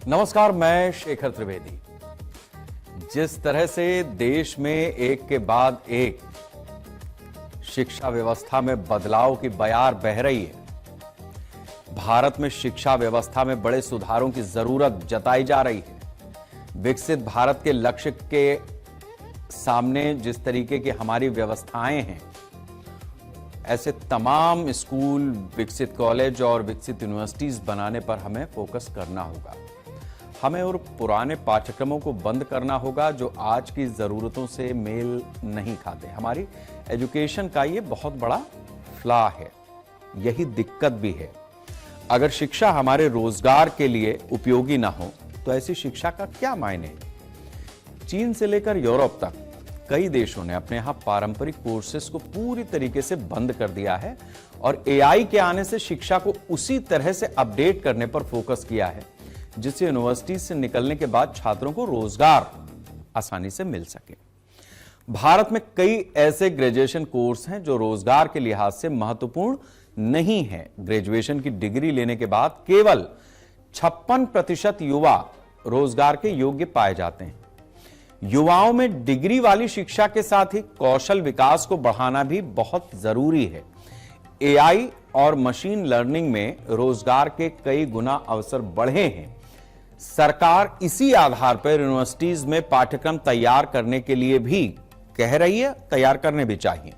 नमस्कार, मैं शेखर त्रिवेदी। जिस तरह से देश में एक के बाद एक शिक्षा व्यवस्था में बदलाव की बयार बह रही है, भारत में शिक्षा व्यवस्था में बड़े सुधारों की जरूरत जताई जा रही है। विकसित भारत के लक्ष्य के सामने जिस तरीके की हमारी व्यवस्थाएं हैं, ऐसे तमाम स्कूल, विकसित कॉलेज और विकसित यूनिवर्सिटीज बनाने पर हमें फोकस करना होगा। हमें और पुराने पाठ्यक्रमों को बंद करना होगा जो आज की जरूरतों से मेल नहीं खाते। हमारी एजुकेशन का ये बहुत बड़ा फ्लॉ है, यही दिक्कत भी है। अगर शिक्षा हमारे रोजगार के लिए उपयोगी ना हो तो ऐसी शिक्षा का क्या मायने? चीन से लेकर यूरोप तक कई देशों ने अपने यहां पारंपरिक कोर्सेज को पूरी तरीके से बंद कर दिया है और एआई के आने से शिक्षा को उसी तरह से अपडेट करने पर फोकस किया है जिससे यूनिवर्सिटी से निकलने के बाद छात्रों को रोजगार आसानी से मिल सके। भारत में कई ऐसे ग्रेजुएशन कोर्स हैं जो रोजगार के लिहाज से महत्वपूर्ण नहीं है। ग्रेजुएशन की डिग्री लेने के बाद केवल 56% युवा रोजगार के योग्य पाए जाते हैं। युवाओं में डिग्री वाली शिक्षा के साथ ही कौशल विकास को बढ़ाना भी बहुत जरूरी है। एआई और मशीन लर्निंग में रोजगार के कई गुना अवसर बढ़े हैं। सरकार इसी आधार पर यूनिवर्सिटीज में पाठ्यक्रम तैयार करने के लिए भी कह रही है, तैयार करने भी चाहिए।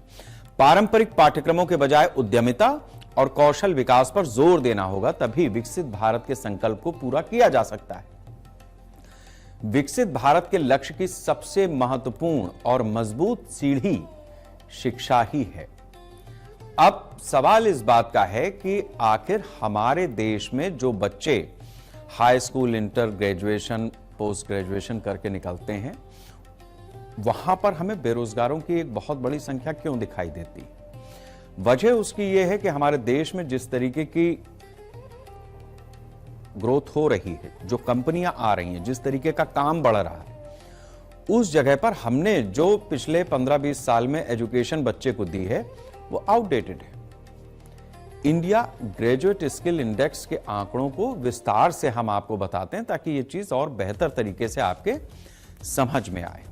पारंपरिक पाठ्यक्रमों के बजाय उद्यमिता और कौशल विकास पर जोर देना होगा, तभी विकसित भारत के संकल्प को पूरा किया जा सकता है। विकसित भारत के लक्ष्य की सबसे महत्वपूर्ण और मजबूत सीढ़ी शिक्षा ही है। अब सवाल इस बात का है कि आखिर हमारे देश में जो बच्चे high school, inter, graduation, post graduation करके निकलते हैं, वहां पर हमें बेरोजगारों की एक बहुत बड़ी संख्या क्यों दिखाई देती? वजह उसकी यह है कि हमारे देश में जिस तरीके की ग्रोथ हो रही है, जो कंपनियां आ रही हैं, जिस तरीके का काम बढ़ रहा है, उस जगह पर हमने जो पिछले 15-20 साल में एजुकेशन बच्चे को दी है वो आउटडेटेड है। इंडिया ग्रेजुएट स्किल इंडेक्स के आंकड़ों को विस्तार से हम आपको बताते हैं ताकि ये चीज और बेहतर तरीके से आपके समझ में आए।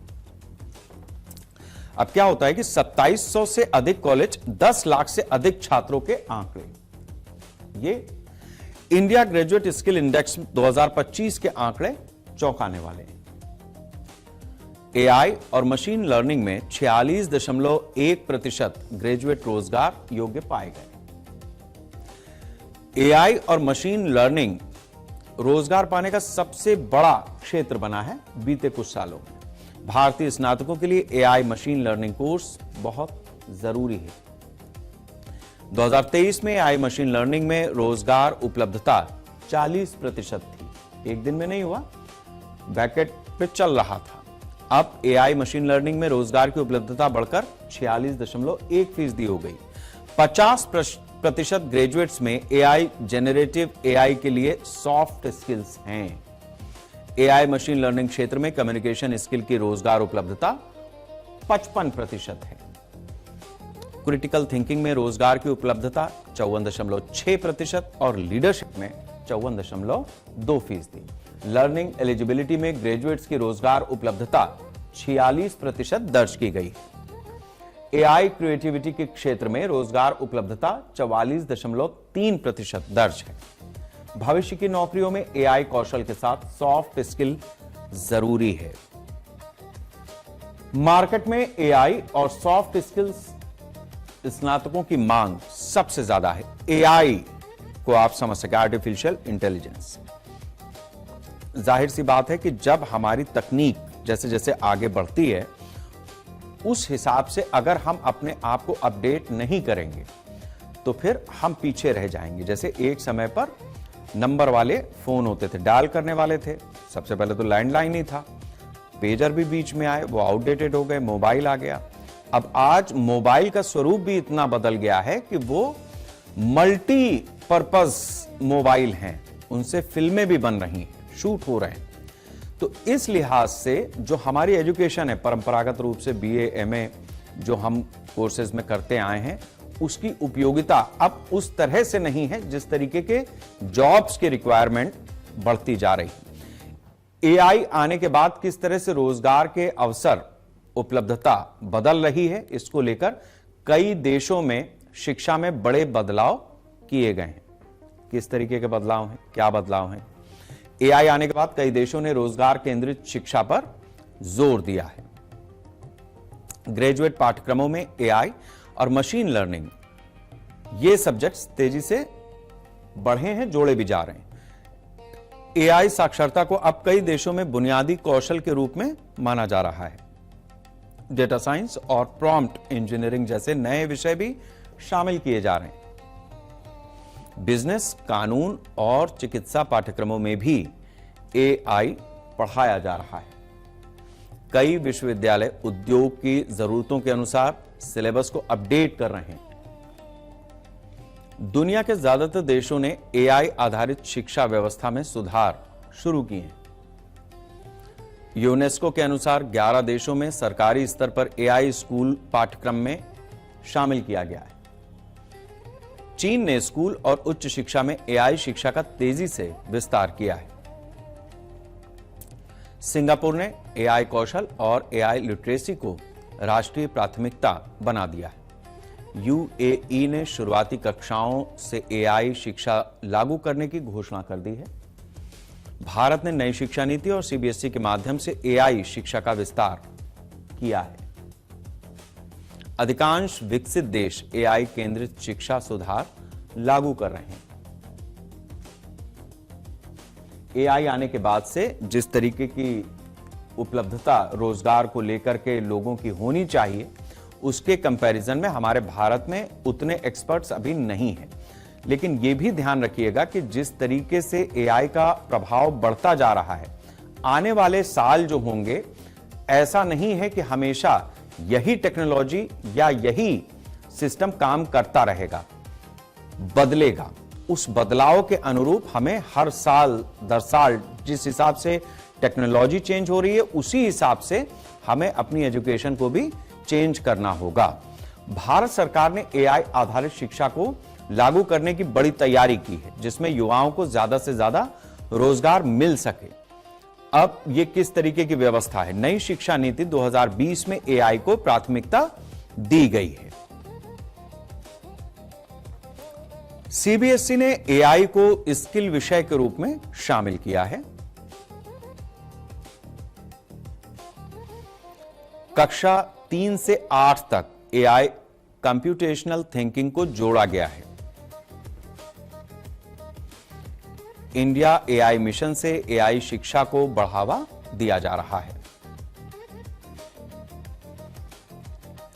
अब क्या होता है कि 2700 से अधिक कॉलेज, 10 लाख से अधिक छात्रों के आंकड़े, ये इंडिया ग्रेजुएट स्किल इंडेक्स 2025 के आंकड़े चौंकाने वाले हैं। एआई और मशीन लर्निंग में 46.1% ग्रेजुएट रोजगार योग्य पाए गए। एआई और मशीन लर्निंग रोजगार पाने का सबसे बड़ा क्षेत्र बना है बीते कुछ सालों में। भारतीय स्नातकों के लिए एआई मशीन लर्निंग कोर्स बहुत जरूरी है। 2023 में एआई मशीन लर्निंग में रोजगार उपलब्धता 40% थी। एक दिन में नहीं हुआ, ब्रैकेट पे चल रहा था। अब एआई मशीन लर्निंग में रोजगार की उपलब्धता बढ़कर 46.1% हो गई। 50% ग्रेजुएट्स में एआई, जेनरेटिव एआई के लिए सॉफ्ट स्किल्स हैं। एआई मशीन लर्निंग क्षेत्र में कम्युनिकेशन स्किल की रोजगार उपलब्धता 55% है। क्रिटिकल थिंकिंग में रोजगार की उपलब्धता 54.6% और लीडरशिप में 54.2%। लर्निंग एलिजिबिलिटी में ग्रेजुएट्स की रोजगार उपलब्धता 46% दर्ज की गई। एआई क्रिएटिविटी के क्षेत्र में रोजगार उपलब्धता 44.3% दर्ज है। भविष्य की नौकरियों में एआई कौशल के साथ सॉफ्ट स्किल जरूरी है। मार्केट में एआई और सॉफ्ट स्किल्स स्नातकों की मांग सबसे ज्यादा है। एआई को आप समझ सके, आर्टिफिशियल इंटेलिजेंस। जाहिर सी बात है कि जब हमारी तकनीक जैसे जैसे आगे बढ़ती है, उस हिसाब से अगर हम अपने आप को अपडेट नहीं करेंगे तो फिर हम पीछे रह जाएंगे। जैसे एक समय पर नंबर वाले फोन होते थे, डायल करने वाले थे। सबसे पहले तो लैंडलाइन ही था, पेजर भी बीच में आए, वो आउटडेटेड हो गए, मोबाइल आ गया। अब आज मोबाइल का स्वरूप भी इतना बदल गया है कि वो मल्टीपर्पज मोबाइल हैं, उनसे फिल्में भी बन रही हैं, शूट हो रहे हैं। तो इस लिहाज से जो हमारी एजुकेशन है, परंपरागत रूप से बीए, एमए जो हम कोर्सेज में करते आए हैं, उसकी उपयोगिता अब उस तरह से नहीं है जिस तरीके के जॉब्स की रिक्वायरमेंट बढ़ती जा रही है। एआई आने के बाद किस तरह से रोजगार के अवसर उपलब्धता बदल रही है, इसको लेकर कई देशों में शिक्षा में बड़े बदलाव किए गए हैं। किस तरीके के बदलाव हैं, क्या बदलाव हैं? एआई आने के बाद कई देशों ने रोजगार केंद्रित शिक्षा पर जोर दिया है। ग्रेजुएट पाठ्यक्रमों में एआई और मशीन लर्निंग ये सब्जेक्ट्स तेजी से बढ़े हैं, जोड़े भी जा रहे हैं। एआई साक्षरता को अब कई देशों में बुनियादी कौशल के रूप में माना जा रहा है। डेटा साइंस और प्रॉम्प्ट इंजीनियरिंग जैसे नए विषय भी शामिल किए जा रहे हैं। बिजनेस, कानून और चिकित्सा पाठ्यक्रमों में भी एआई पढ़ाया जा रहा है। कई विश्वविद्यालय उद्योग की जरूरतों के अनुसार सिलेबस को अपडेट कर रहे हैं। दुनिया के ज्यादातर देशों ने एआई आधारित शिक्षा व्यवस्था में सुधार शुरू किए हैं। यूनेस्को के अनुसार 11 देशों में सरकारी स्तर पर एआई स्कूल पाठ्यक्रम में शामिल किया गया है। चीन ने स्कूल और उच्च शिक्षा में एआई शिक्षा का तेजी से विस्तार किया है। सिंगापुर ने एआई कौशल और एआई लिटरेसी को राष्ट्रीय प्राथमिकता बना दिया है। यूएई ने शुरुआती कक्षाओं से एआई शिक्षा लागू करने की घोषणा कर दी है। भारत ने नई शिक्षा नीति और सीबीएसई के माध्यम से एआई शिक्षा का विस्तार किया है। अधिकांश विकसित देश एआई केंद्रित शिक्षा सुधार लागू कर रहे हैं। एआई आने के बाद से जिस तरीके की उपलब्धता रोजगार को लेकर के लोगों की होनी चाहिए, उसके कंपैरिजन में हमारे भारत में उतने एक्सपर्ट्स अभी नहीं हैं। लेकिन यह भी ध्यान रखिएगा कि जिस तरीके से एआई का प्रभाव बढ़ता जा रहा है, आने वाले साल जो होंगे, ऐसा नहीं है कि हमेशा यही टेक्नोलॉजी या यही सिस्टम काम करता रहेगा, बदलेगा। उस बदलाव के अनुरूप हमें हर साल दर साल जिस हिसाब से टेक्नोलॉजी चेंज हो रही है, उसी हिसाब से हमें अपनी एजुकेशन को भी चेंज करना होगा। भारत सरकार ने एआई आधारित शिक्षा को लागू करने की बड़ी तैयारी की है, जिसमें युवाओं को ज्यादा से ज्यादा रोजगार मिल सके। अब यह किस तरीके की व्यवस्था है? नई शिक्षा नीति 2020 में एआई को प्राथमिकता दी गई है। सीबीएसई ने एआई को स्किल विषय के रूप में शामिल किया है। कक्षा 3 से 8 तक एआई कंप्यूटेशनल थिंकिंग को जोड़ा गया है। इंडिया एआई मिशन से एआई शिक्षा को बढ़ावा दिया जा रहा है।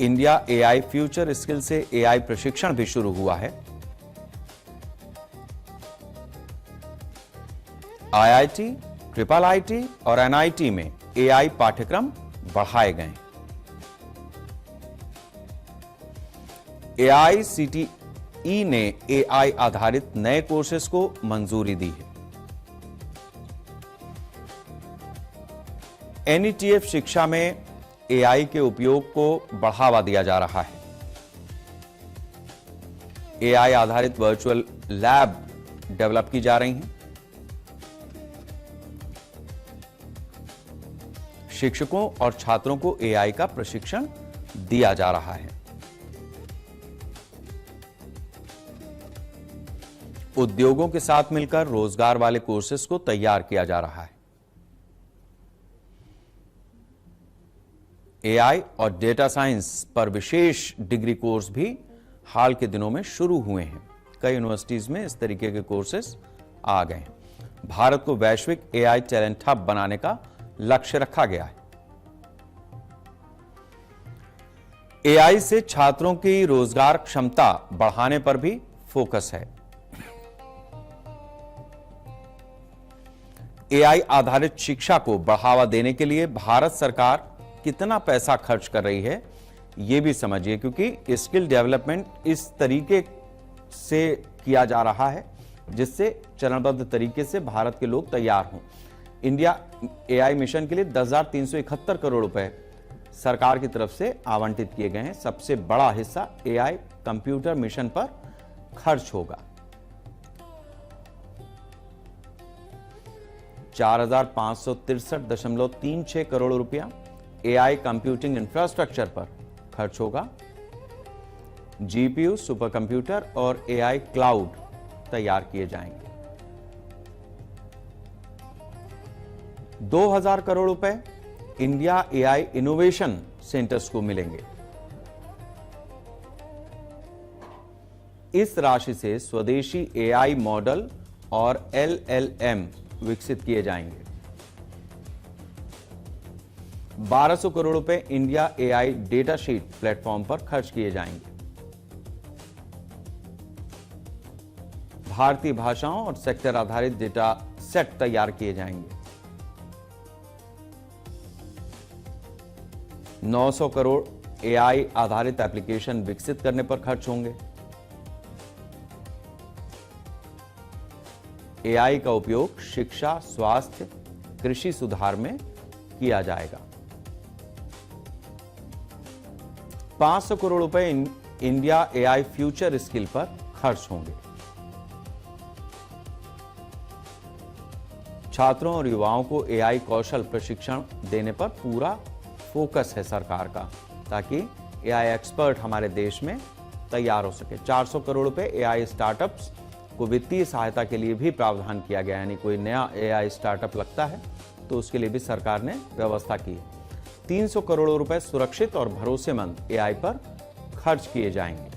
इंडिया एआई फ्यूचर स्किल से एआई प्रशिक्षण भी शुरू हुआ है। आईआईटी, ट्रिपल आईटी और एनआईटी में एआई पाठ्यक्रम बढ़ाए गए। एआईसीटीई ने एआई आधारित नए कोर्सेज को मंजूरी दी है। एनईटीएफ शिक्षा में एआई के उपयोग को बढ़ावा दिया जा रहा है। एआई आधारित वर्चुअल लैब डेवलप की जा रही हैं। शिक्षकों और छात्रों को एआई का प्रशिक्षण दिया जा रहा है। उद्योगों के साथ मिलकर रोजगार वाले कोर्सेज को तैयार किया जा रहा है। एआई और डेटा साइंस पर विशेष डिग्री कोर्स भी हाल के दिनों में शुरू हुए हैं। कई यूनिवर्सिटीज में इस तरीके के कोर्सेज आ गए हैं। भारत को वैश्विक एआई टैलेंट हब बनाने का लक्ष्य रखा गया है। एआई से छात्रों की रोजगार क्षमता बढ़ाने पर भी फोकस है। एआई आधारित शिक्षा को बढ़ावा देने के लिए भारत सरकार कितना पैसा खर्च कर रही है, यह भी समझिए, क्योंकि स्किल डेवलपमेंट इस तरीके से किया जा रहा है जिससे चरणबद्ध तरीके से भारत के लोग तैयार हों। इंडिया एआई मिशन के लिए 10,371 करोड़ रुपए सरकार की तरफ से आवंटित किए गए हैं। सबसे बड़ा हिस्सा एआई कंप्यूटर मिशन पर खर्च होगा। 4,563.36 करोड़ रुपया एआई कंप्यूटिंग इंफ्रास्ट्रक्चर पर खर्च होगा। जीपीयू, सुपर कंप्यूटर और एआई क्लाउड तैयार किए जाएंगे। 2,000 करोड़ रुपए इंडिया एआई इनोवेशन सेंटर्स को मिलेंगे। इस राशि से स्वदेशी एआई मॉडल और एलएलएम विकसित किए जाएंगे। 1,200 करोड़ रुपए India AI data sheet platform पर खर्च किए जाएंगे। भारतीय भाषाओं और सेक्टर आधारित डेटा सेट तैयार किए जाएंगे। 900 करोड़ एआई आधारित एप्लीकेशन विकसित करने पर खर्च होंगे। एआई का उपयोग शिक्षा, स्वास्थ्य, कृषि सुधार में किया जाएगा। 500 करोड़ रुपए इंडिया एआई फ्यूचर स्किल पर खर्च होंगे। छात्रों और युवाओं को एआई कौशल प्रशिक्षण देने पर पूरा फोकस है सरकार का, ताकि एआई एक्सपर्ट हमारे देश में तैयार हो सके। 400 करोड़ रुपए एआई स्टार्टअप्स को वित्तीय सहायता के लिए भी प्रावधान किया गया, यानी कोई नया एआई स्टार्टअप लगता है तो उसके लिए भी सरकार ने व्यवस्था की है। 300 करोड़ रुपए सुरक्षित और भरोसेमंद एआई पर खर्च किए जाएंगे।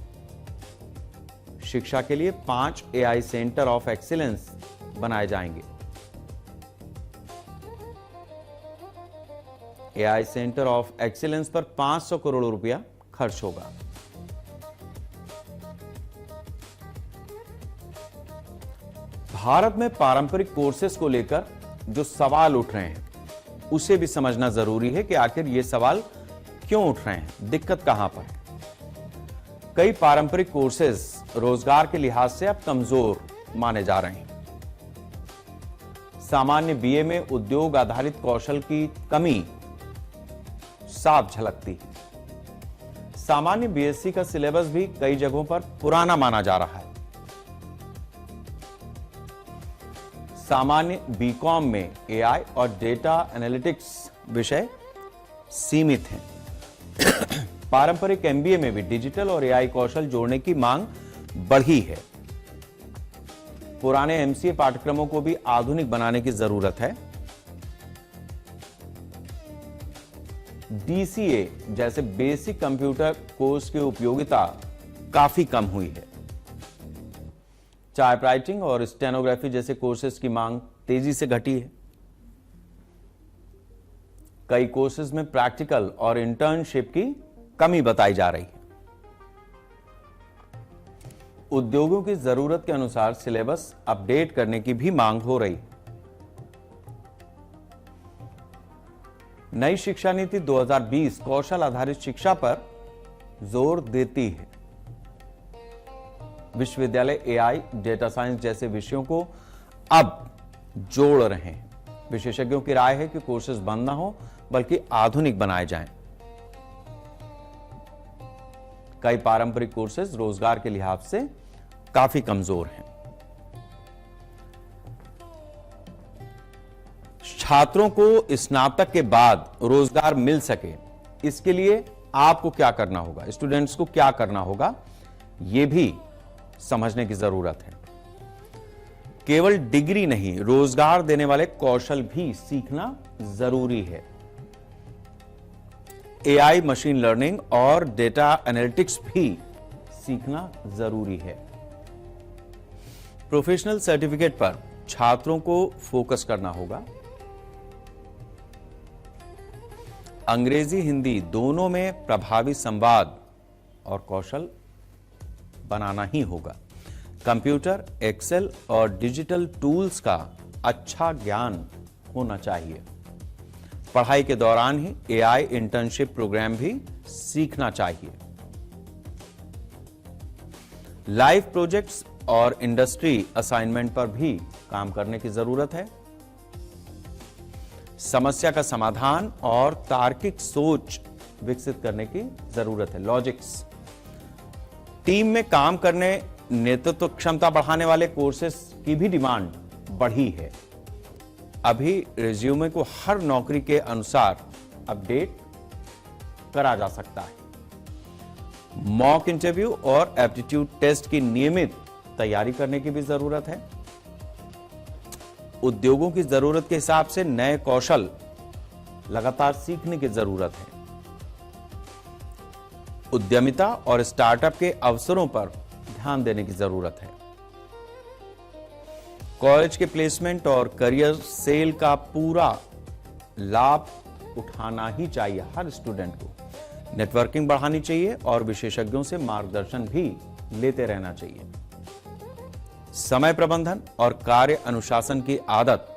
शिक्षा के लिए 5 एआई सेंटर ऑफ एक्सीलेंस बनाए जाएंगे। एआई सेंटर ऑफ एक्सीलेंस पर 500 करोड़ रुपया खर्च होगा। भारत में पारंपरिक कोर्सेज को लेकर जो सवाल उठ रहे हैं उसे भी समझना जरूरी है कि आखिर ये सवाल क्यों उठ रहे हैं, दिक्कत कहां पर है। कई पारंपरिक कोर्सेज रोजगार के लिहाज से अब कमजोर माने जा रहे हैं। सामान्य बीए में उद्योग आधारित कौशल की कमी साफ झलकती है। सामान्य बीएससी का सिलेबस भी कई जगहों पर पुराना माना जा रहा है। सामान्य बीकॉम में एआई और डेटा एनालिटिक्स विषय सीमित हैं। पारंपरिक एमबीए में भी डिजिटल और एआई कौशल जोड़ने की मांग बढ़ी है। पुराने एमसीए पाठ्यक्रमों को भी आधुनिक बनाने की जरूरत है। डीसीए जैसे बेसिक कंप्यूटर कोर्स की उपयोगिता काफी कम हुई है। टाइपराइटिंग और स्टेनोग्राफी जैसे कोर्सेज की मांग तेजी से घटी है। कई कोर्सेज में प्रैक्टिकल और इंटर्नशिप की कमी बताई जा रही है। उद्योगों की जरूरत के अनुसार सिलेबस अपडेट करने की भी मांग हो रही है। नई शिक्षा नीति 2020 कौशल आधारित शिक्षा पर जोर देती है। विश्वविद्यालय एआई, डेटा साइंस जैसे विषयों को अब जोड़ रहे हैं। विशेषज्ञों की राय है कि कोर्सेज बंद ना हो बल्कि आधुनिक बनाए जाएं। कई पारंपरिक कोर्सेज रोजगार के लिहाज से काफी कमजोर हैं। छात्रों को स्नातक के बाद रोजगार मिल सके, इसके लिए आपको क्या करना होगा, स्टूडेंट्स को क्या करना होगा, यह भी समझने की जरूरत है। केवल डिग्री नहीं, रोजगार देने वाले कौशल भी सीखना जरूरी है। एआई, मशीन लर्निंग और डेटा एनालिटिक्स भी सीखना जरूरी है। प्रोफेशनल सर्टिफिकेट पर छात्रों को फोकस करना होगा। अंग्रेजी, हिंदी दोनों में प्रभावी संवाद और कौशल बनाना ही होगा। कंप्यूटर, एक्सेल और डिजिटल टूल्स का अच्छा ज्ञान होना चाहिए। पढ़ाई के दौरान ही एआई इंटर्नशिप प्रोग्राम भी सीखना चाहिए। लाइव प्रोजेक्ट्स और इंडस्ट्री असाइनमेंट पर भी काम करने की जरूरत है। समस्या का समाधान और तार्किक सोच विकसित करने की जरूरत है, लॉजिक्स। टीम में काम करने, नेतृत्व क्षमता बढ़ाने वाले कोर्सेज की भी डिमांड बढ़ी है। अभी रिज्यूमे को हर नौकरी के अनुसार अपडेट करा जा सकता है। मॉक इंटरव्यू और एप्टीट्यूड टेस्ट की नियमित तैयारी करने की भी जरूरत है। उद्योगों की जरूरत के हिसाब से नए कौशल लगातार सीखने की जरूरत है। उद्यमिता और स्टार्टअप के अवसरों पर ध्यान देने की जरूरत है। कॉलेज के प्लेसमेंट और करियर सेल का पूरा लाभ उठाना ही चाहिए हर स्टूडेंट को। नेटवर्किंग बढ़ानी चाहिए और विशेषज्ञों से मार्गदर्शन भी लेते रहना चाहिए। समय प्रबंधन और कार्य अनुशासन की आदत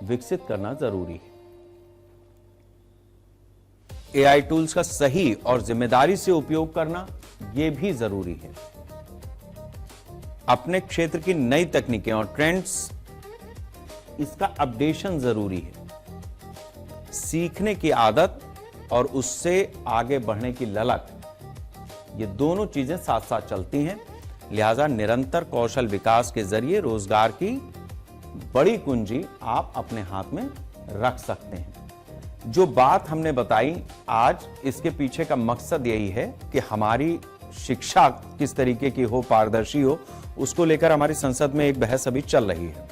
विकसित करना जरूरी है। एआई टूल्स का सही और जिम्मेदारी से उपयोग करना यह भी जरूरी है। अपने क्षेत्र की नई तकनीकें और ट्रेंड्स, इसका अपडेशन जरूरी है। सीखने की आदत और उससे आगे बढ़ने की ललक, ये दोनों चीजें साथ साथ चलती हैं। लिहाजा निरंतर कौशल विकास के जरिए रोजगार की बड़ी कुंजी आप अपने हाथ में रख सकते हैं। जो बात हमने बताई आज, इसके पीछे का मकसद यही है कि हमारी शिक्षा किस तरीके की हो, पारदर्शी हो, उसको लेकर हमारी संसद में एक बहस अभी चल रही है।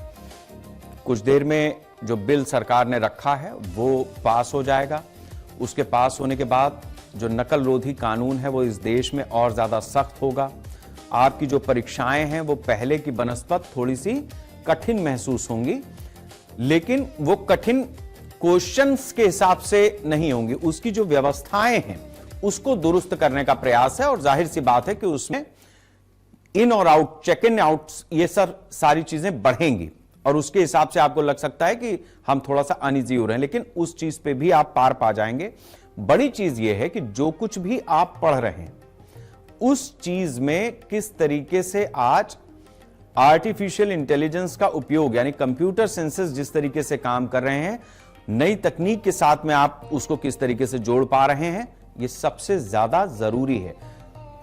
कुछ देर में जो बिल सरकार ने रखा है वो पास हो जाएगा। उसके पास होने के बाद जो नकल रोधी कानून है वो इस देश में और ज्यादा सख्त होगा। आपकी जो परीक्षाएं हैं वो पहले की बनस्पत थोड़ी सी कठिन महसूस होंगी, लेकिन वो कठिन क्वेश्चंस के हिसाब से नहीं होंगी। उसकी जो व्यवस्थाएं हैं उसको दुरुस्त करने का प्रयास है और जाहिर सी बात है कि उसमें इन और आउट, चेक इन आउट, ये सारी चीजें बढ़ेंगी और उसके हिसाब से आपको लग सकता है कि हम थोड़ा सा अनईजी हो रहे हैं, लेकिन उस चीज पे भी आप पार पा जाएंगे। बड़ी चीज यह है कि जो कुछ भी आप पढ़ रहे हैं उस चीज में किस तरीके से आज आर्टिफिशियल इंटेलिजेंस का उपयोग, यानी कंप्यूटर सेंसेस जिस तरीके से काम कर रहे हैं, नई तकनीक के साथ में आप उसको किस तरीके से जोड़ पा रहे हैं, ये सबसे ज्यादा जरूरी है।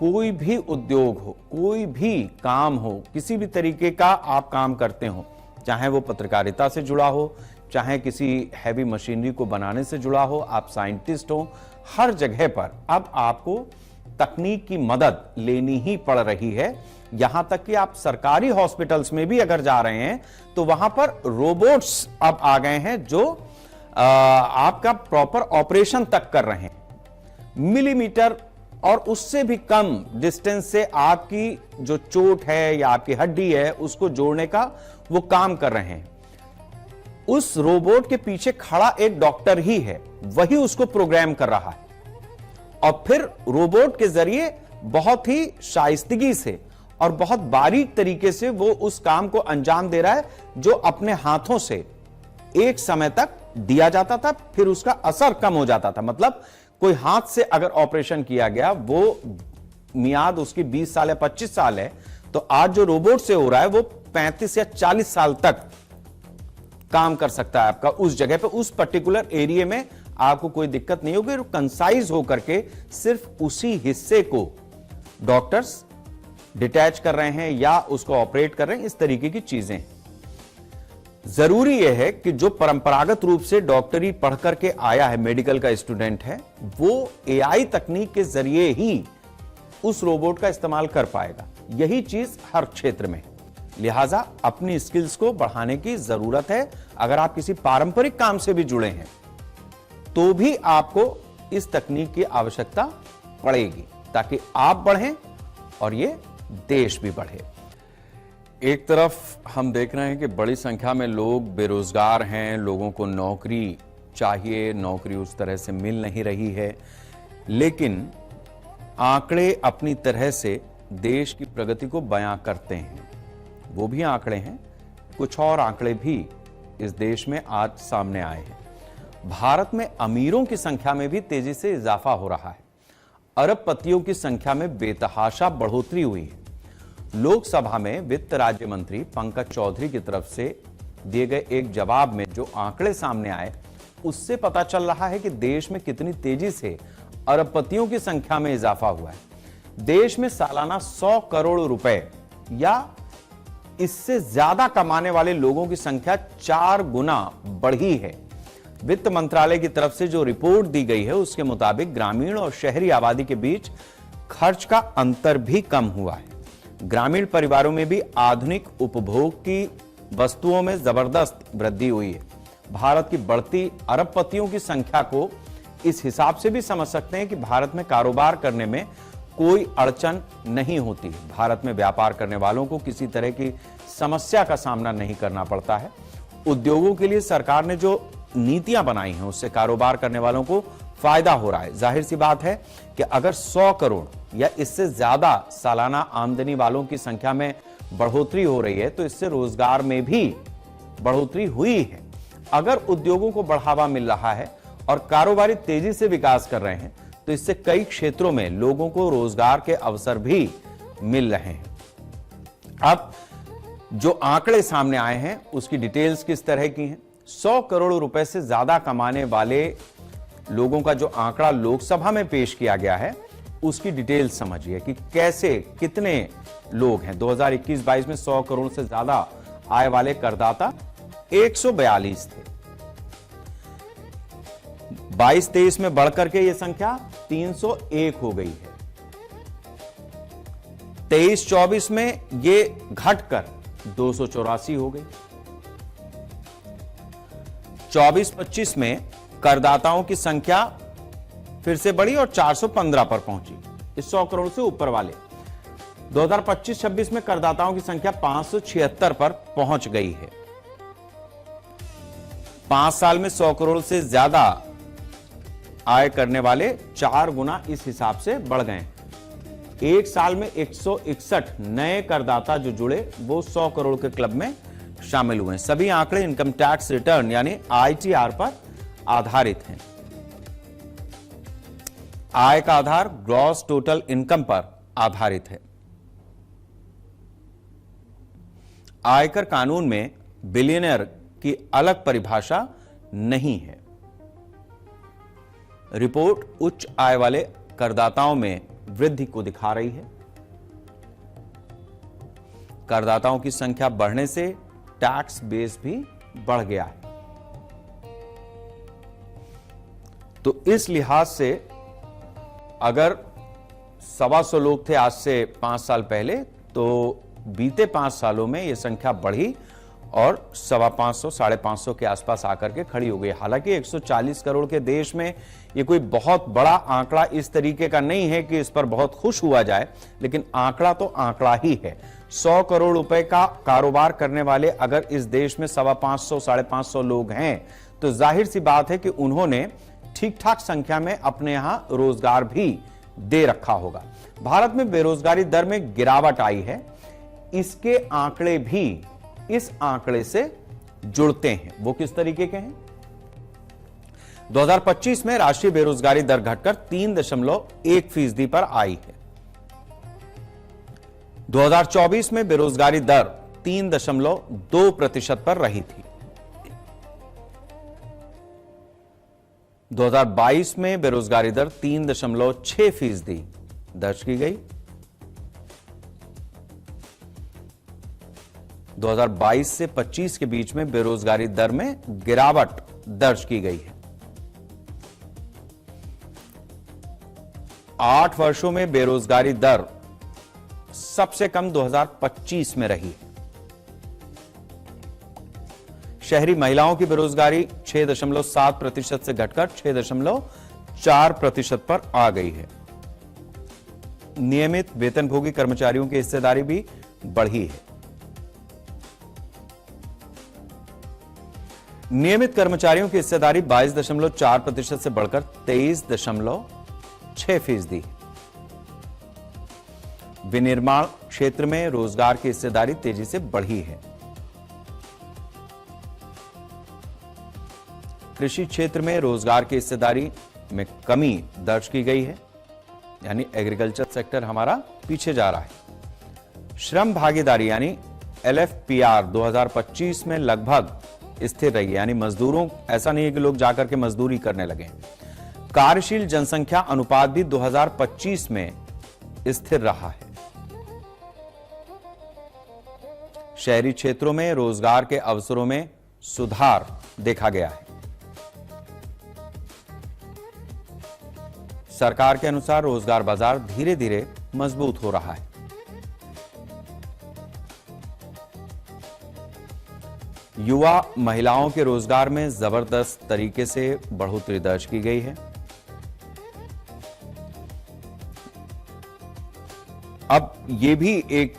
कोई भी उद्योग हो, कोई भी काम हो, किसी भी तरीके का आप काम करते हो, चाहे वो पत्रकारिता से जुड़ा हो, चाहे किसी हैवी मशीनरी को बनाने से जुड़ा हो, आप साइंटिस्ट हो, हर जगह पर अब आपको तकनीक की मदद लेनी ही पड़ रही है। यहां तक कि आप सरकारी हॉस्पिटल्स में भी अगर जा रहे हैं तो वहां पर रोबोट्स अब आ गए हैं जो आपका प्रॉपर ऑपरेशन तक कर रहे हैं। मिलीमीटर और उससे भी कम डिस्टेंस से आपकी जो चोट है या आपकी हड्डी है उसको जोड़ने का वो काम कर रहे हैं। उस रोबोट के पीछे खड़ा एक डॉक्टर ही है, वही उसको प्रोग्राम कर रहा है और फिर रोबोट के जरिए बहुत ही शाइस्तगी से और बहुत बारीक तरीके से वो उस काम को अंजाम दे रहा है जो अपने हाथों से एक समय तक दिया जाता था, फिर उसका असर कम हो जाता था। मतलब कोई हाथ से अगर ऑपरेशन किया गया, वो मियाद उसकी 20 साल या 25 साल है, तो आज जो रोबोट से हो रहा है वो 35 या 40 साल तक काम कर सकता है आपका उस जगह पे, उस पर्टिकुलर एरिया में आपको कोई दिक्कत नहीं होगी। कंसाइज होकर के सिर्फ उसी हिस्से को डॉक्टर्स डिटैच कर रहे हैं या उसको ऑपरेट कर रहे हैं, इस तरीके की चीजें। जरूरी यह है कि जो परंपरागत रूप से डॉक्टरी पढ़ करके आया है, मेडिकल का स्टूडेंट है, वो एआई तकनीक के जरिए ही उस रोबोट का इस्तेमाल कर पाएगा। यही चीज हर क्षेत्र में है। लिहाजा अपनी स्किल्स को बढ़ाने की जरूरत है। अगर आप किसी पारंपरिक काम से भी जुड़े हैं तो भी आपको इस तकनीक की आवश्यकता पड़ेगी ताकि आप बढ़ें और ये देश भी बढ़े। एक तरफ हम देख रहे हैं कि बड़ी संख्या में लोग बेरोजगार हैं, लोगों को नौकरी चाहिए, नौकरी उस तरह से मिल नहीं रही है, लेकिन आंकड़े अपनी तरह से देश की प्रगति को बयां करते हैं। वो भी आंकड़े हैं, कुछ और आंकड़े भी इस देश में आज सामने आए हैं। भारत में अमीरों की संख्या में भी तेजी से इजाफा हो रहा है। अरबपतियों की संख्या में बेतहाशा बढ़ोतरी हुई है। लोकसभा में वित्त राज्य मंत्री पंकज चौधरी की तरफ से दिए गए एक जवाब में जो आंकड़े सामने आए, उससे पता चल रहा है कि देश में कितनी तेजी से अरबपतियों की संख्या में इजाफा हुआ है। देश में सालाना 100 करोड़ रुपए या इससे ज्यादा कमाने वाले लोगों की संख्या 4 गुना बढ़ी है। वित्त मंत्रालय की तरफ से जो रिपोर्ट दी गई है उसके मुताबिक ग्रामीण और शहरी आबादी के बीच खर्च का अंतर भी कम हुआ है। ग्रामीण परिवारों में भी आधुनिक उपभोग की वस्तुओं में जबरदस्त वृद्धि हुई है। भारत की बढ़ती अरबपतियों की संख्या को इस हिसाब से भी समझ सकते हैं कि भारत में कारोबार करने में कोई अड़चन नहीं होती। भारत में व्यापार करने वालों को किसी तरह की समस्या का सामना नहीं करना पड़ता है। उद्योगों के लिए सरकार ने जो नीतियां बनाई हैं उससे कारोबार करने वालों को फायदा हो रहा है। जाहिर सी बात है कि अगर 100 करोड़ या इससे ज्यादा सालाना आमदनी वालों की संख्या में बढ़ोतरी हो रही है तो इससे रोजगार में भी बढ़ोतरी हुई है। अगर उद्योगों को बढ़ावा मिल रहा है और कारोबारी तेजी से विकास कर रहे हैं तो इससे कई क्षेत्रों में लोगों को रोजगार के अवसर भी मिल रहे हैं। अब जो आंकड़े सामने आए हैं उसकी डिटेल्स किस तरह की हैं? 100 करोड़ रुपए से ज्यादा कमाने वाले लोगों का जो आंकड़ा लोकसभा में पेश किया गया है उसकी डिटेल्स समझिए कि कैसे कितने लोग हैं। 2021-22 में 100 करोड़ से ज्यादा आय वाले करदाता 142 थे। 22-23 में बढ़कर के यह संख्या 301 हो गई है। 23-24 में ये घटकर 284 हो गई। 24-25 में करदाताओं की संख्या फिर से बढ़ी और 415 पर पहुंची, इस 100 करोड़ से ऊपर वाले। 2025-26 में करदाताओं की संख्या 576 पर पहुंच गई है। 5 साल में 100 करोड़ से ज्यादा आय करने वाले 4 गुना इस हिसाब से बढ़ गए। एक साल में 161 नए करदाता जो जुड़े वो 100 करोड़ के क्लब में शामिल हुए। सभी आंकड़े इनकम टैक्स रिटर्न यानी आईटीआर पर आधारित हैं। आय का आधार ग्रॉस टोटल इनकम पर आधारित है। आयकर कानून में बिलियनियर की अलग परिभाषा नहीं है। रिपोर्ट उच्च आय वाले करदाताओं में वृद्धि को दिखा रही है। करदाताओं की संख्या बढ़ने से टैक्स बेस भी बढ़ गया है। तो इस लिहाज से अगर 125 लोग थे आज से 5 साल पहले तो बीते 5 सालों में यह संख्या बढ़ी और 525 550 के आसपास आकर के खड़ी हो गई। हालांकि 140 करोड़ के देश में यह कोई बहुत बड़ा आंकड़ा इस तरीके का नहीं है कि इस पर बहुत खुश हुआ जाए, लेकिन आंकड़ा तो आंकड़ा ही है। 100 करोड़ रुपए का कारोबार करने वाले अगर इस देश में 550 550 लोग हैं तो जाहिर सी बात है कि उन्होंने ठीक ठाक संख्या में अपने यहां रोजगार भी दे रखा होगा। भारत में बेरोजगारी दर में गिरावट आई है। इसके आंकड़े भी इस आंकड़े से जुड़ते हैं। वो किस तरीके के हैं? 2025 में राष्ट्रीय बेरोजगारी दर घटकर 3.1% पर आई है। 2024 में बेरोजगारी दर 3.2% पर रही थी। 2022 में बेरोजगारी दर 3.6% दर्ज की गई। 2022 से 25 के बीच में बेरोजगारी दर में गिरावट दर्ज की गई है। 8 वर्षों में बेरोजगारी दर सबसे कम 2025 में रही। शहरी महिलाओं की बेरोजगारी 6.7% से घटकर 6.4% पर आ गई है। नियमित वेतनभोगी कर्मचारियों की हिस्सेदारी भी बढ़ी है। नियमित कर्मचारियों की हिस्सेदारी 22.4% से बढ़कर 23.6%। विनिर्माण क्षेत्र में रोजगार की हिस्सेदारी तेजी से बढ़ी है। कृषि क्षेत्र में रोजगार की हिस्सेदारी में कमी दर्ज की गई है, यानी एग्रीकल्चर सेक्टर हमारा पीछे जा रहा है। श्रम भागीदारी यानी LFPR 2025 में लगभग स्थिर रही है, यानी मजदूरों, ऐसा नहीं है कि लोग जाकर के मजदूरी करने लगे। कार्यशील जनसंख्या अनुपात भी 2025 में स्थिर रहा है। शहरी क्षेत्रों में रोजगार के अवसरों में सुधार देखा गया है। सरकार के अनुसार रोजगार बाजार धीरे धीरे मजबूत हो रहा है। युवा महिलाओं के रोजगार में जबरदस्त तरीके से बढ़ोतरी दर्ज की गई है। अब ये भी एक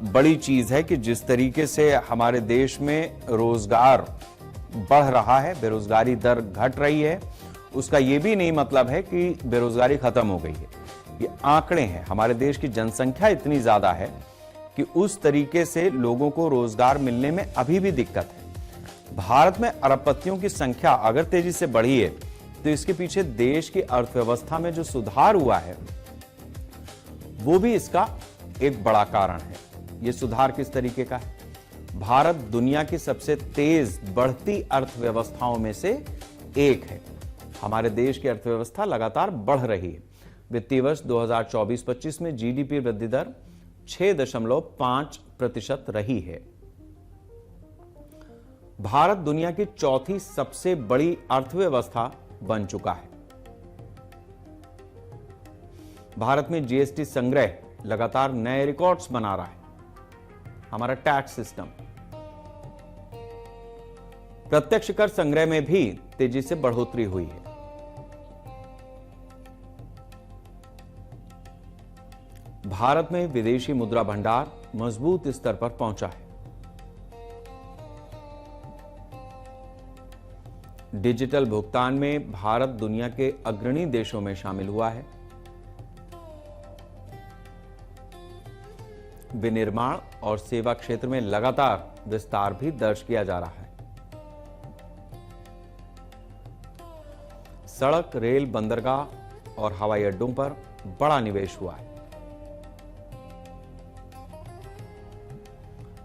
बड़ी चीज है कि जिस तरीके से हमारे देश में रोजगार बढ़ रहा है, बेरोजगारी दर घट रही है, उसका ये भी नहीं मतलब है कि बेरोजगारी खत्म हो गई है। ये आंकड़े हैं, हमारे देश की जनसंख्या इतनी ज्यादा है कि उस तरीके से लोगों को रोजगार मिलने में अभी भी दिक्कत है। भारत में अरबपतियों की संख्या अगर तेजी से बढ़ी है तो इसके पीछे देश की अर्थव्यवस्था में जो सुधार हुआ है वो भी इसका एक बड़ा कारण है। ये सुधार किस तरीके का है? भारत दुनिया की सबसे तेज बढ़ती अर्थव्यवस्थाओं में से एक है। हमारे देश की अर्थव्यवस्था लगातार बढ़ रही है। वित्तीय वर्ष 2024-25 में जीडीपी वृद्धि दर 6.5% रही है। भारत दुनिया की चौथी सबसे बड़ी अर्थव्यवस्था बन चुका है। भारत में जीएसटी संग्रह लगातार नए रिकॉर्ड्स बना रहा है। हमारा टैक्स सिस्टम, प्रत्यक्ष कर संग्रह में भी तेजी से बढ़ोतरी हुई है। भारत में विदेशी मुद्रा भंडार मजबूत स्तर पर पहुंचा है। डिजिटल भुगतान में भारत दुनिया के अग्रणी देशों में शामिल हुआ है। विनिर्माण और सेवा क्षेत्र में लगातार विस्तार भी दर्ज किया जा रहा है। सड़क, रेल, बंदरगाह और हवाई अड्डों पर बड़ा निवेश हुआ है।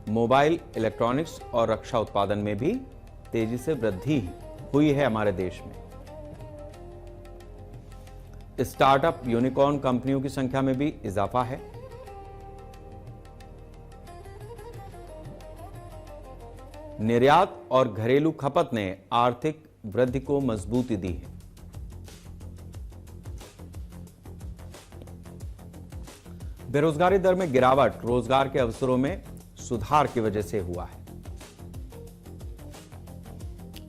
मोबाइल, इलेक्ट्रॉनिक्स और रक्षा उत्पादन में भी तेजी से वृद्धि हुई है। हमारे देश में स्टार्टअप, यूनिकॉर्न कंपनियों की संख्या में भी इजाफा है। निर्यात और घरेलू खपत ने आर्थिक वृद्धि को मजबूती दी है। बेरोजगारी दर में गिरावट रोजगार के अवसरों में सुधार की वजह से हुआ है।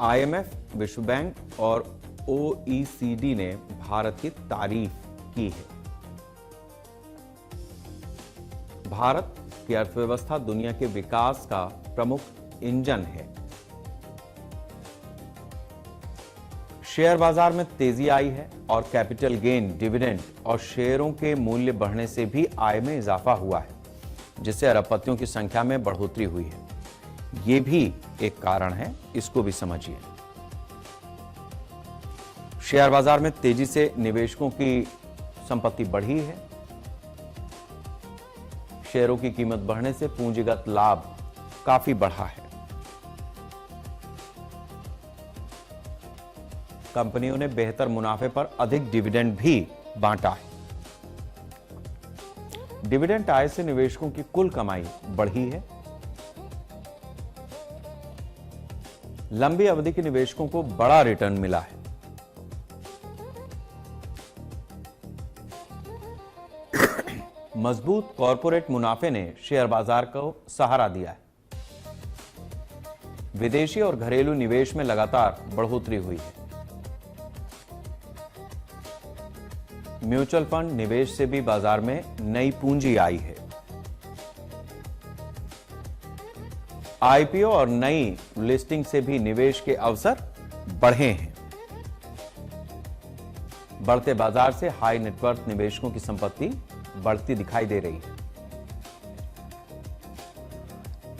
आईएमएफ, विश्व बैंक और ओईसीडी ने भारत की तारीफ की है। भारत की अर्थव्यवस्था दुनिया के विकास का प्रमुख इंजन है। शेयर बाजार में तेजी आई है और कैपिटल गेन, डिविडेंड और शेयरों के मूल्य बढ़ने से भी आय में इजाफा हुआ है, जिससे अरबपतियों की संख्या में बढ़ोतरी हुई है। यह भी एक कारण है, इसको भी समझिए। शेयर बाजार में तेजी से निवेशकों की संपत्ति बढ़ी है। शेयरों की कीमत बढ़ने से पूंजीगत लाभ काफी बढ़ा है। कंपनियों ने बेहतर मुनाफे पर अधिक डिविडेंड भी बांटा है। डिविडेंड आय से निवेशकों की कुल कमाई बढ़ी है। लंबी अवधि के निवेशकों को बड़ा रिटर्न मिला है। मजबूत कॉरपोरेट मुनाफे ने शेयर बाजार को सहारा दिया है। विदेशी और घरेलू निवेश में लगातार बढ़ोतरी हुई है। म्यूचुअल फंड निवेश से भी बाजार में नई पूंजी आई है। आईपीओ और नई लिस्टिंग से भी निवेश के अवसर बढ़े हैं। बढ़ते बाजार से हाई नेटवर्थ निवेशकों की संपत्ति बढ़ती दिखाई दे रही है।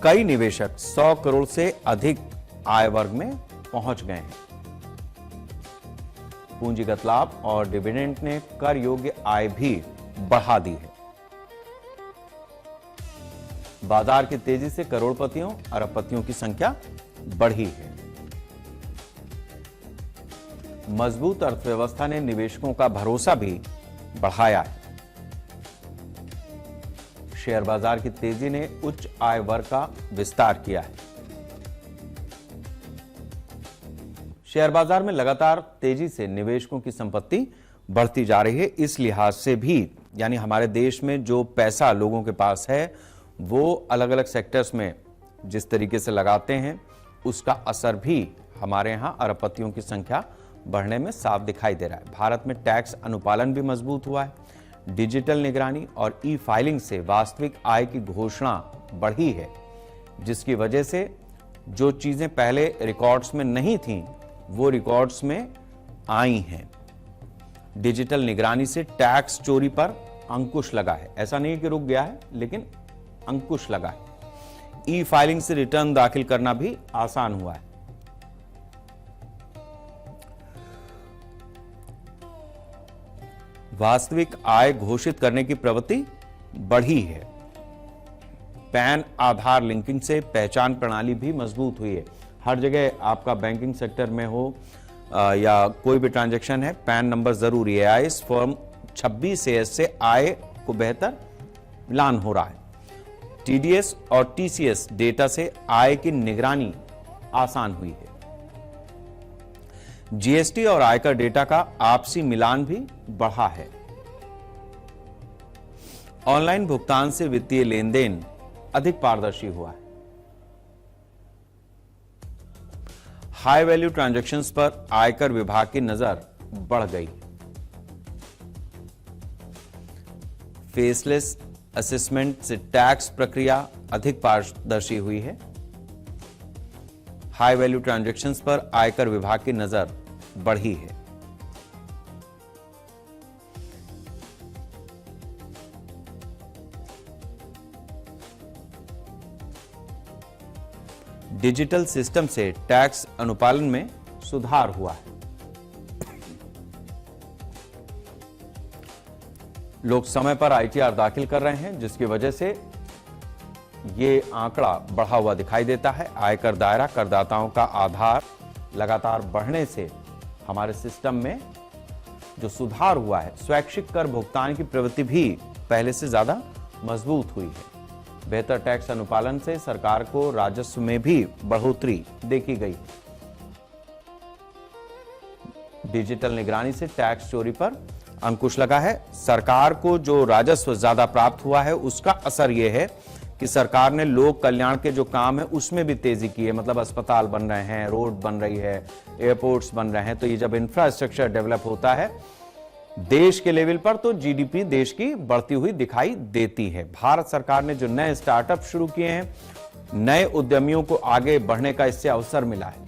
कई निवेशक 100 करोड़ से अधिक आय वर्ग में पहुंच गए हैं। पूंजीगत लाभ और डिविडेंड ने कर योग्य आय भी बढ़ा दी है। बाजार की तेजी से करोड़पतियों, अरबपतियों की संख्या बढ़ी है। मजबूत अर्थव्यवस्था ने निवेशकों का भरोसा भी बढ़ाया है। शेयर बाजार की तेजी ने उच्च आय वर्ग का विस्तार किया है। शेयर बाजार में लगातार तेजी से निवेशकों की संपत्ति बढ़ती जा रही है। इस लिहाज से भी, यानी हमारे देश में जो पैसा लोगों के पास है वो अलग अलग सेक्टर्स में जिस तरीके से लगाते हैं उसका असर भी हमारे यहां अरबपतियों की संख्या बढ़ने में साफ दिखाई दे रहा है। भारत में टैक्स अनुपालन भी मजबूत हुआ है। डिजिटल निगरानी और ई फाइलिंग से वास्तविक आय की घोषणा बढ़ी है, जिसकी वजह से जो चीजें पहले रिकॉर्ड्स में नहीं थीं वो रिकॉर्ड्स में आई हैं। डिजिटल निगरानी से टैक्स चोरी पर अंकुश लगा है। ऐसा नहीं कि रुक गया है, लेकिन अंकुश लगा है। ई फाइलिंग से रिटर्न दाखिल करना भी आसान हुआ है। वास्तविक आय घोषित करने की प्रवृत्ति बढ़ी है। पैन आधार लिंकिंग से पहचान प्रणाली भी मजबूत हुई है। हर जगह आपका बैंकिंग सेक्टर में हो या कोई भी ट्रांजैक्शन है, पैन नंबर जरूरी है। आईएस फॉर्म 26A से आय को बेहतर मिलान हो रहा है। टीडीएस और टीसीएस डेटा से आय की निगरानी आसान हुई है। जीएसटी और आयकर डेटा का आपसी मिलान भी बढ़ा है। ऑनलाइन भुगतान से वित्तीय लेन देन अधिक पारदर्शी हुआ है। हाई वैल्यू ट्रांजैक्शंस पर आयकर विभाग की नजर बढ़ गई। फेसलेस असेसमेंट से टैक्स प्रक्रिया अधिक पारदर्शी हुई है। हाई वैल्यू ट्रांजैक्शंस पर आयकर विभाग की नजर बढ़ी है। डिजिटल सिस्टम से टैक्स अनुपालन में सुधार हुआ है। लोग समय पर आईटीआर दाखिल कर रहे हैं, जिसकी वजह से ये आंकड़ा बढ़ा हुआ दिखाई देता है। आयकर दायरा करदाताओं का आधार लगातार बढ़ने से हमारे सिस्टम में जो सुधार हुआ है, स्वैच्छिक कर भुगतान की प्रवृत्ति भी पहले से ज्यादा मजबूत हुई है। बेहतर टैक्स अनुपालन से सरकार को राजस्व में भी बढ़ोतरी देखी गई। डिजिटल निगरानी से टैक्स चोरी पर अंकुश लगा है। सरकार को जो राजस्व ज्यादा प्राप्त हुआ है उसका असर यह है कि सरकार ने लोक कल्याण के जो काम है उसमें भी तेजी की है। मतलब अस्पताल बन रहे हैं, रोड बन रही है, एयरपोर्ट्स बन रहे हैं। तो ये जब इंफ्रास्ट्रक्चर डेवलप होता है देश के लेवल पर, तो जीडीपी देश की बढ़ती हुई दिखाई देती है। भारत सरकार ने जो नए स्टार्टअप शुरू किए हैं, नए उद्यमियों को आगे बढ़ने का इससे अवसर मिला है।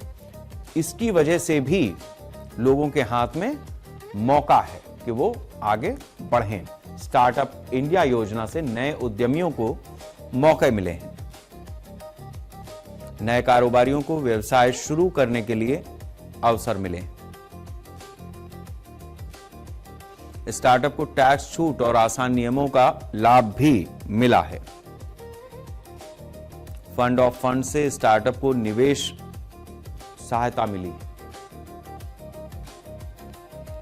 इसकी वजह से भी लोगों के हाथ में मौका है कि वो आगे बढ़ें। स्टार्टअप इंडिया योजना से नए उद्यमियों को मौके मिले हैं। नए कारोबारियों को व्यवसाय शुरू करने के लिए अवसर मिले। स्टार्टअप को टैक्स छूट और आसान नियमों का लाभ भी मिला है। फंड ऑफ फंड से स्टार्टअप को निवेश सहायता मिली।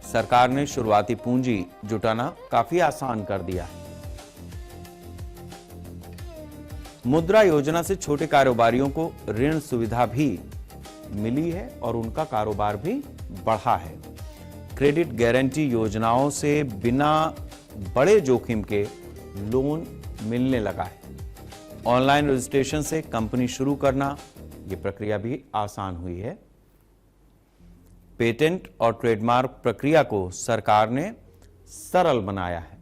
सरकार ने शुरुआती पूंजी जुटाना काफी आसान कर दिया है। मुद्रा योजना से छोटे कारोबारियों को ऋण सुविधा भी मिली है और उनका कारोबार भी बढ़ा है। क्रेडिट गारंटी योजनाओं से बिना बड़े जोखिम के लोन मिलने लगा है। ऑनलाइन रजिस्ट्रेशन से कंपनी शुरू करना, ये प्रक्रिया भी आसान हुई है। पेटेंट और ट्रेडमार्क प्रक्रिया को सरकार ने सरल बनाया है।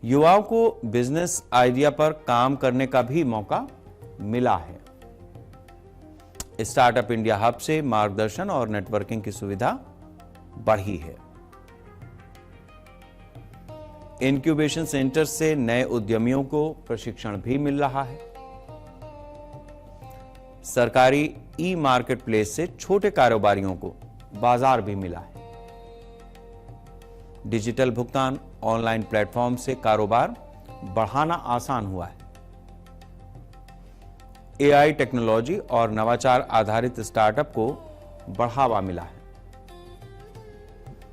युवाओं को बिजनेस आइडिया पर काम करने का भी मौका मिला है। स्टार्टअप इंडिया हब से मार्गदर्शन और नेटवर्किंग की सुविधा बढ़ी है। इंक्यूबेशन सेंटर से नए उद्यमियों को प्रशिक्षण भी मिल रहा है। सरकारी ई मार्केट प्लेस से छोटे कारोबारियों को बाजार भी मिला है। डिजिटल भुगतान ऑनलाइन प्लेटफॉर्म से कारोबार बढ़ाना आसान हुआ है। एआई टेक्नोलॉजी और नवाचार आधारित स्टार्टअप को बढ़ावा मिला है।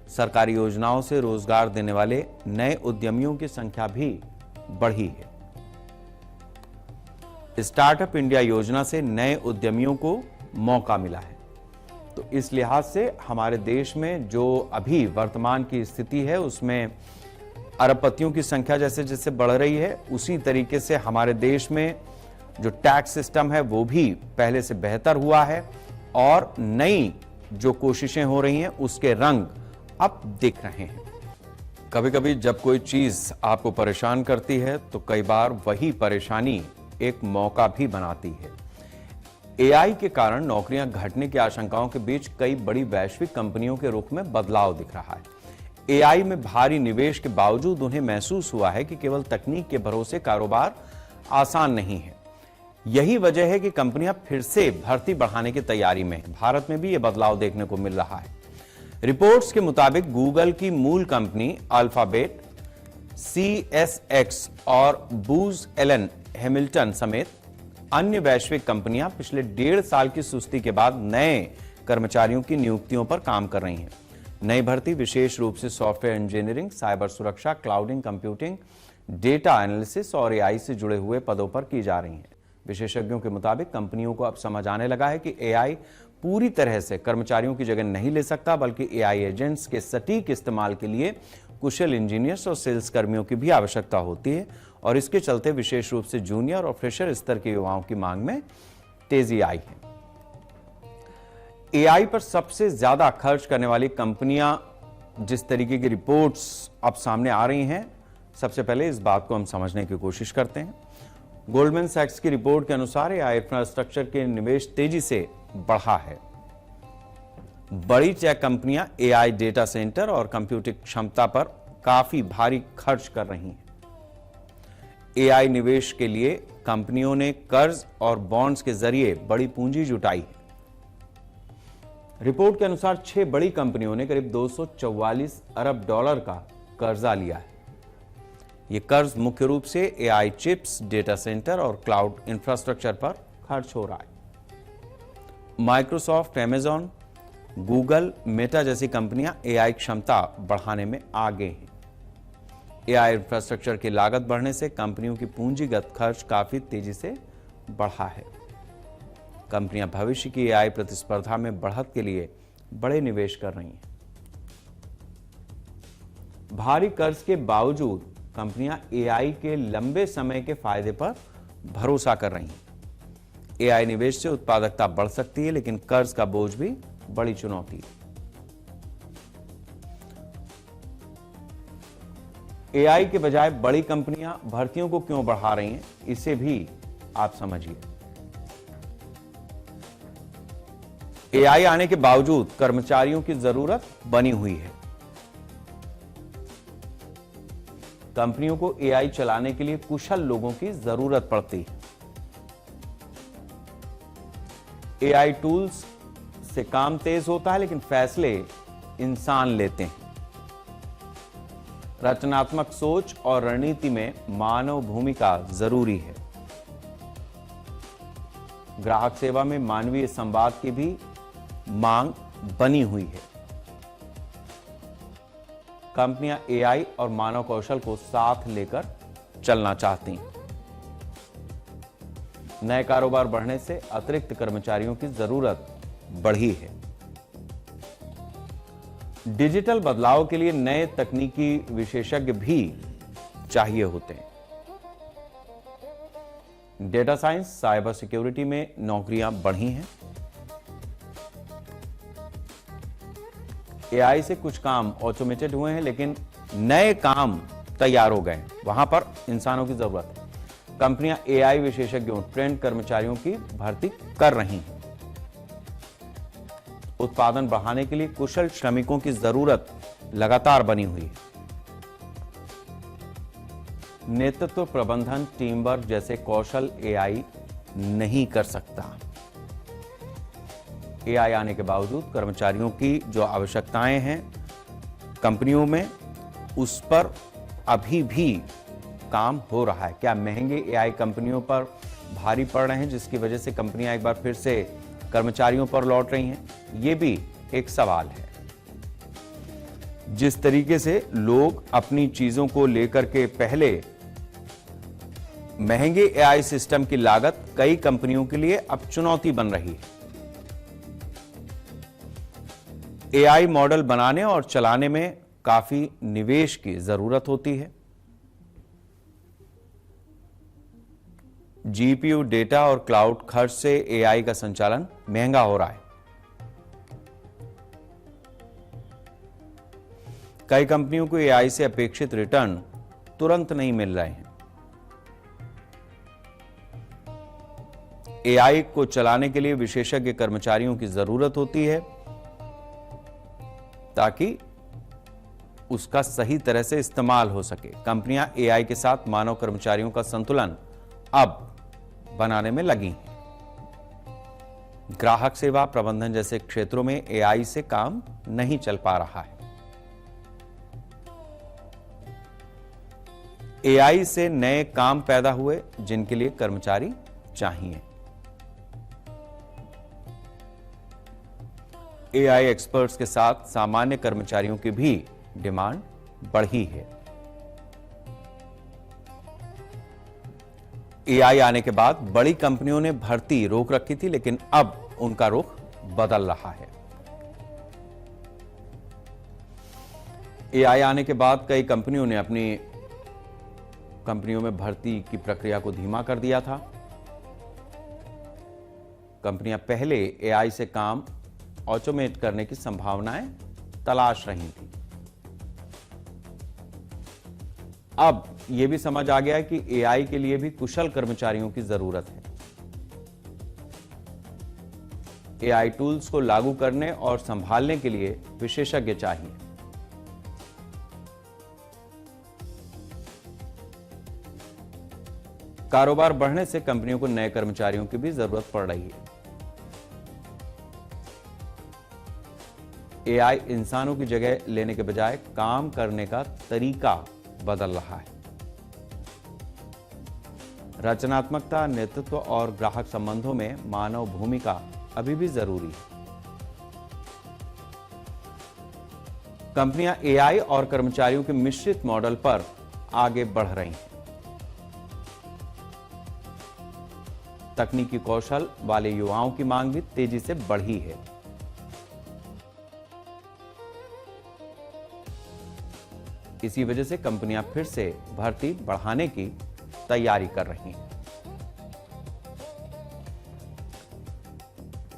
सरकारी योजनाओं से रोजगार देने वाले नए उद्यमियों की संख्या भी बढ़ी है। स्टार्टअप इंडिया योजना से नए उद्यमियों को मौका मिला है। तो इस लिहाज से हमारे देश में जो अभी वर्तमान की स्थिति है उसमें अरबपतियों की संख्या जैसे जैसे बढ़ रही है, उसी तरीके से हमारे देश में जो टैक्स सिस्टम है वो भी पहले से बेहतर हुआ है और नई जो कोशिशें हो रही हैं उसके रंग अब दिख रहे हैं। कभी कभी जब कोई चीज आपको परेशान करती है तो कई बार वही परेशानी एक मौका भी बनाती है। एआई के कारण नौकरियां घटने की आशंकाओं के बीच कई बड़ी वैश्विक कंपनियों के रुख में बदलाव दिख रहा है। एआई में भारी निवेश के बावजूद उन्हें महसूस हुआ है कि केवल तकनीक के भरोसे कारोबार आसान नहीं है। यही वजह है कि कंपनियां फिर से भर्ती बढ़ाने की तैयारी में हैं। भारत में भी यह बदलाव देखने को मिल रहा है। रिपोर्ट्स के मुताबिक गूगल की मूल कंपनी अल्फाबेट, CSX और बूज एलन हैमिल्टन समेत अन्य वैश्विक कंपनियां पिछले 1.5 साल की सुस्ती के बाद नए कर्मचारियों की नियुक्तियों पर काम कर रही हैं। नई भर्ती विशेष रूप से सॉफ्टवेयर इंजीनियरिंग, साइबर सुरक्षा, क्लाउडिंग कंप्यूटिंग, डेटा एनालिसिस और एआई से जुड़े हुए पदों पर की जा रही हैं। विशेषज्ञों के मुताबिक कंपनियों को अब समझ आने लगा है कि एआई पूरी तरह से कर्मचारियों की जगह नहीं ले सकता, बल्कि एआई एजेंट्स के सटीक इस्तेमाल के लिए कुशल इंजीनियर्स और सेल्स कर्मियों की भी आवश्यकता होती है और इसके चलते विशेष रूप से जूनियर और फ्रेशर स्तर के युवाओं की मांग में तेजी आई है। एआई पर सबसे ज्यादा खर्च करने वाली कंपनियां जिस तरीके की रिपोर्ट्स अब सामने आ रही हैं, सबसे पहले इस बात को हम समझने की कोशिश करते हैं। गोल्डमैन सैक्स की रिपोर्ट के अनुसार एआई इंफ्रास्ट्रक्चर के निवेश तेजी से बढ़ा है। बड़ी टेक कंपनियां एआई डेटा सेंटर और कंप्यूटिंग क्षमता पर काफी भारी खर्च कर रही हैं। एआई निवेश के लिए कंपनियों ने कर्ज और बॉन्ड्स के जरिए बड़ी पूंजी जुटाई है। रिपोर्ट के अनुसार 6 बड़ी कंपनियों ने करीब $244 अरब का कर्जा लिया है। यह कर्ज मुख्य रूप से एआई चिप्स, डेटा सेंटर और क्लाउड इंफ्रास्ट्रक्चर पर खर्च हो रहा है। माइक्रोसॉफ्ट, अमेज़न, गूगल, मेटा जैसी कंपनियां एआई क्षमता बढ़ाने में आगे हैं। एआई इंफ्रास्ट्रक्चर की लागत बढ़ने से कंपनियों की पूंजीगत खर्च काफी तेजी से बढ़ा है। कंपनियां भविष्य की एआई प्रतिस्पर्धा में बढ़त के लिए बड़े निवेश कर रही हैं। भारी कर्ज के बावजूद कंपनियां एआई के लंबे समय के फायदे पर भरोसा कर रही हैं। एआई निवेश से उत्पादकता बढ़ सकती है, लेकिन कर्ज का बोझ भी बड़ी चुनौती है। एआई के बजाय बड़ी कंपनियां भर्तियों को क्यों बढ़ा रही हैं, इसे भी आप समझिए। एआई आने के बावजूद कर्मचारियों की जरूरत बनी हुई है। कंपनियों को एआई चलाने के लिए कुशल लोगों की जरूरत पड़ती है। एआई टूल्स से काम तेज होता है, लेकिन फैसले इंसान लेते हैं। रचनात्मक सोच और रणनीति में मानव भूमिका जरूरी है। ग्राहक सेवा में मानवीय संवाद की भी मांग बनी हुई है। कंपनियां एआई और मानव कौशल को साथ लेकर चलना चाहती हैं। नए कारोबार बढ़ने से अतिरिक्त कर्मचारियों की जरूरत बढ़ी है। डिजिटल बदलाव के लिए नए तकनीकी विशेषज्ञ भी चाहिए होते हैं। डेटा साइंस, साइबर सिक्योरिटी में नौकरियां बढ़ी हैं। एआई से कुछ काम ऑटोमेटेड हुए हैं, लेकिन नए काम तैयार हो गए। वहां पर इंसानों की जरूरत है। कंपनियां एआई विशेषज्ञों, ट्रेंड कर्मचारियों की भर्ती कर रही हैं। उत्पादन बढ़ाने के लिए कुशल श्रमिकों की जरूरत लगातार बनी हुई है। नेतृत्व, प्रबंधन, टीम वर्क जैसे कौशल एआई नहीं कर सकता। एआई आने के बावजूद कर्मचारियों की जो आवश्यकताएं हैं कंपनियों में, उस पर अभी भी काम हो रहा है। क्या महंगे एआई कंपनियों पर भारी पड़ रहे हैं, जिसकी वजह से कंपनियां एक बार फिर से कर्मचारियों पर लौट रही हैं? ये भी एक सवाल है। जिस तरीके से लोग अपनी चीजों को लेकर के पहले महंगे एआई सिस्टम की लागत कई कंपनियों के लिए अब चुनौती बन रही है। एआई मॉडल बनाने और चलाने में काफी निवेश की जरूरत होती है। जीपीयू, डेटा और क्लाउड खर्च से एआई का संचालन महंगा हो रहा है। कई कंपनियों को एआई से अपेक्षित रिटर्न तुरंत नहीं मिल रहे हैं। एआई को चलाने के लिए विशेषज्ञ कर्मचारियों की जरूरत होती है ताकि उसका सही तरह से इस्तेमाल हो सके। कंपनियां एआई के साथ मानव कर्मचारियों का संतुलन अब बनाने में लगी हैं। ग्राहक सेवा प्रबंधन जैसे क्षेत्रों में एआई से काम नहीं चल पा रहा है। एआई से नए काम पैदा हुए जिनके लिए कर्मचारी चाहिए। एआई एक्सपर्ट्स के साथ सामान्य कर्मचारियों की भी डिमांड बढ़ी है। एआई आने के बाद बड़ी कंपनियों ने भर्ती रोक रखी थी, लेकिन अब उनका रुख बदल रहा है। एआई आने के बाद कई कंपनियों ने अपनी कंपनियों में भर्ती की प्रक्रिया को धीमा कर दिया था। कंपनियां पहले एआई से काम ऑटोमेट करने की संभावनाएं तलाश रही थी। अब यह भी समझ आ गया है कि एआई के लिए भी कुशल कर्मचारियों की जरूरत है। एआई टूल्स को लागू करने और संभालने के लिए विशेषज्ञ चाहिए। कारोबार बढ़ने से कंपनियों को नए कर्मचारियों की भी जरूरत पड़ रही है। एआई इंसानों की जगह लेने के बजाय काम करने का तरीका बदल रहा है। रचनात्मकता, नेतृत्व और ग्राहक संबंधों में मानव भूमिका अभी भी जरूरी है। कंपनियां एआई और कर्मचारियों के मिश्रित मॉडल पर आगे बढ़ रही हैं। तकनीकी कौशल वाले युवाओं की मांग भी तेजी से बढ़ी है। इसी वजह से कंपनियां फिर से भर्ती बढ़ाने की तैयारी कर रही हैं।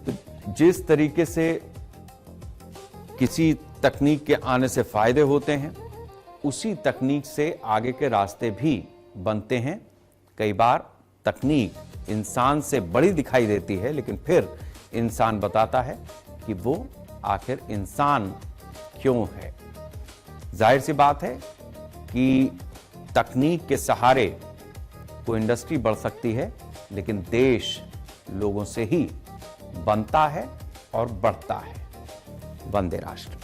तो जिस तरीके से किसी तकनीक के आने से फायदे होते हैं, उसी तकनीक से आगे के रास्ते भी बनते हैं। कई बार तकनीक इंसान से बड़ी दिखाई देती है, लेकिन फिर इंसान बताता है कि वो आखिर इंसान क्यों है। जाहिर सी बात है कि तकनीक के सहारे कोई इंडस्ट्री बढ़ सकती है, लेकिन देश लोगों से ही बनता है और बढ़ता है। वंदे राष्ट्र।